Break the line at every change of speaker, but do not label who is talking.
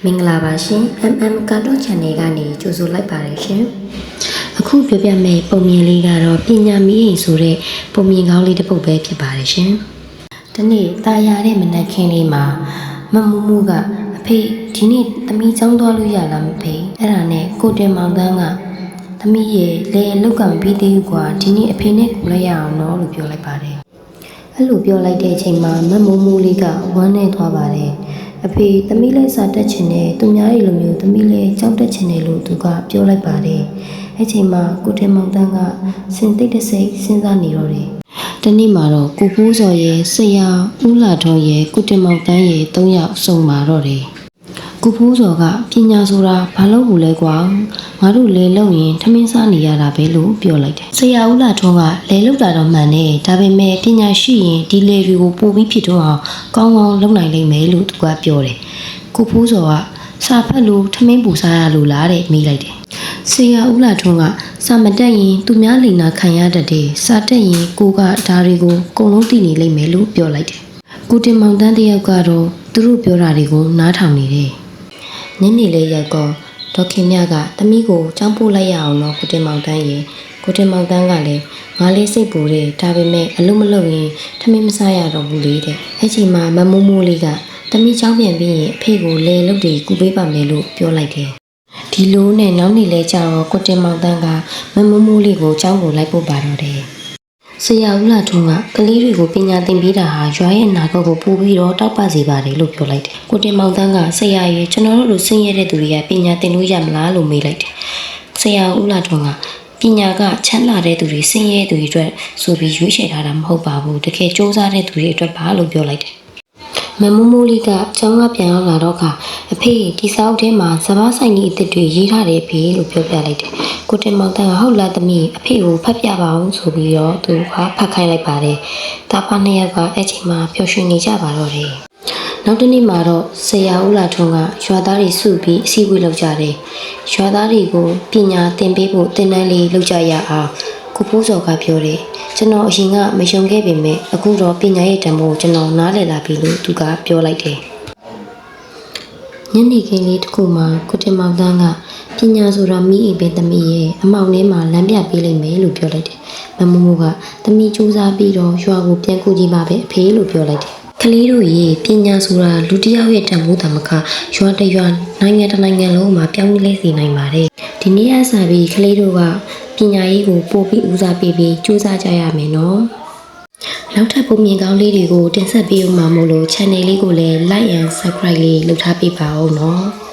မင်္ဂလာပါရှင် MM ကတော့ channel ကနေကြိုဆိုလိုက်ပါတယ်ရှင်အခုပြောပြမယ့်ပုံမြင်လေးကတော့ပညာမီးအိမ်ဆိုတဲ့ပုံမြင်ကောင်းလေးတစ်ပုဒ်ပဲဖြစ်ပါတယ်ရှင်ဒီနေ့တာယာတဲ့မနက်ခင်းလေးမှာမမူမူကအဖေဒီနေ့သမီးចောင်းသွားလို့ရလားမဖေအဲ့ဒါနဲ့ကိုတင်မောင်တန်းကသမီးရဲ့လေအလောက်ကမပြီးသေးဘူးကွာဒီနေ့အဖေနဲ့ကိုလိုက်ရအောင်နော်လို့ပြောလိုက်ပါတယ်အဲ့လိုပြောလိုက်တဲ့အချိန်မှာမမူမူလေးကဝမ်းနေသွားပါတယ်အဖေသမီးလည်းစာတက်ချင်တယ်သူများရဲ့လိုမျိုးသမီးလည်းကြောက်တက်ချင်တယ်လို့သူကပြောလိုက်ပါတယ်အဲ့ချိန်မှာကိုတင်မောင်တန်းကစင်သိတဲ့စိတ်စဉ်းစားနေတော့တယ်တနေ့မှာတော့ကိုဖိုးစော်ရဲ့ဆရာဦးလာထွန်းရဲ့ကိုတင်မောင်တန်းရဲ့၃ယောက်စုံမာတော့တယ်ကိုဖိုးစော်ကပညာဆိုတာဘာလို့ဘူးလဲကွာငါတို့လဲလုံရင်ထမင်းစားနေရတာပဲလို့ပြောလိုက်တယ်ဆရာဦးလာထွန်းကလဲလုံတာတော့မှန်တယ်ဒါပေမဲ့ပညာရှိရင်ဒီလေတွေကိုပို့ပြီးဖြစ်တော့အောင်ကောင်းကောင်းလုပ်နိုင်လိမ့်မယ်လို့သူကပြောတယ်ကိုဖိုးစော်ကစာဖတ်လို့ထမင်းပူစားရလို့လားတဲ့မိလိုက်တယ်ဆရာဦးလာထွန်းကစာမတက်ရင်သူများလိန်နာခံရတတ်တယ်စာတက်ရင်ကိုကဒါတွေကိုအကုန်လုံးသိနေလိမ့်မယ်လို့ပြောလိုက်တယ်ကိုတင်မောင်တန်းတယောက်ကတော့သူတို့ပြောတာတွေကိုနားထောင်နေတယ်ညနေလေးရက်ကောဒေါခင်မြကသမီးကိုចောင်းပို့လိုက်ရအောင်တော့ကိုတင်မောင်တန်းရင်ကိုတင်မောင်တန်းကလည်းငါလေးစိတ်ပူတယ်ဒါပေမဲ့အလုံးမလုံးရင်ထမင်းမစားရတော့ဘူးလေတဲ့အဲ့ချိန်မှာမမိုးမိုးလေးကသမီးចောင်းပြန်ပြီးရင်အဖေကိုလေလုတ်တွေကူပေးပါမယ်လို့ပြောလိုက်တယ်ဒီလိုနဲ့နောက်နေ့လဲကြာတော့ကိုတင်မောင်တန်းကမမိုးမိုးလေးကိုចောင်းကိုလိုက်ပို့ပါတော့တယ်ဆရာဦးလာထွန်းကကလေးတွေကိုပညာသင်ပေးတာဟာရွာရဲ့အနာဂတ်ကိုပို့ပြီးတော့တောက်ပစေပါတယ်လို့ပြောလိုက်တယ်။ကိုတင်မောင်တန်းကဆရာရဲ့ကျွန်တော်တို့လိုဆင်းရဲတဲ့သူတွေကပညာသင်လို့ရမလားလို့မေးလိုက်တယ်။ဆရာဦးလာထွန်းကပညာကချမ်းသာတဲ့သူတွေဆင်းရဲသူတွေအတွက်ဆိုပြီးရွေးချယ်ထားတာမဟုတ်ပါဘူး။တကယ်စ조사တဲ့သူတွေအတွက်ပါလို့ပြောလိုက်တယ်။မမိုးမိုးလေးကကျောင်းကပြန်ရောက်လာတော့ကအဖေဒီစာအုပ်ထဲမှာစဘာဆိုင်ကြီးအစ်စ်တွေရေးထားတယ်ဖေလို့ပြောပြလိုက်တယ်။ကိုတင်မောင်တန်းကဟုတ်လားသမီးအဖေကိုဖတ်ပြပါအောင်ဆိုပြီးတော့သူကဖတ်ခိုင်းလိုက်ပါတယ်။ဒါပါနှစ်ယောက်ကအဲ့ချိန်မှာပျော်ရွှင်နေကြပါတော့တယ်။နောက်တစ်နေ့မှာတော့ဆရာဦးလာထွန်းကရွာသားတွေစုပြီးအစည်းအဝေးလုပ်ကြတယ်။ရွာသားတွေကိုပညာသင်ပေးဖို့သင်တန်းလေးလုပ်ကြရအောင်ကိုဖိုးစော်ကပြောတယ်။ကျွန်တော်အရင်ကမယုံခဲ့ပေမဲ့အခုတော့ပညာရဲ့တန်ဖိုးကျွန်တော်နားလည်လာပြီလို့သူကပြောလိုက်တယ်။ညနေခင်းလေးတစ်ခုမှာကိုတင်မောင်တန်းကပညာဆိုတာမိအိမ်ပဲသမီးရဲ့အမောင်ထဲမှာလမ်းပြပေးလိုက်မယ်လို့ပြောလိုက်တယ်။မမိုးမိုးကသမီးစူးစမ်းပြီးတော့ရွာကိုပြန်ကူကြည့်ပါပဲအဖေလို့ပြောလိုက်တယ်။ကလေးတို့ရေပညာဆိုတာလူတစ်ယောက်ရဲ့တန်ဖိုးတမကရွာတစ်ရွာနိုင်ငံတစ်နိုင်ငံလုံးမှာပြောင်းလဲစေနိုင်ပါတယ်။ဒီနေ့အစားပြီးကလေးတို့ကပညာရေးကိုပို့ပြီးဦးစားပေးပြီးစူးစမ်းကြရမယ်နော်။နောက်ထပ်ပုံမြင်ကောင်းလေးတွေကိုတင်ဆက်ပေးဦးမှာမို့လို့ channel လေးကိုလည်း like and subscribe လေးလုပ်ထားပေးပါဦးနော်။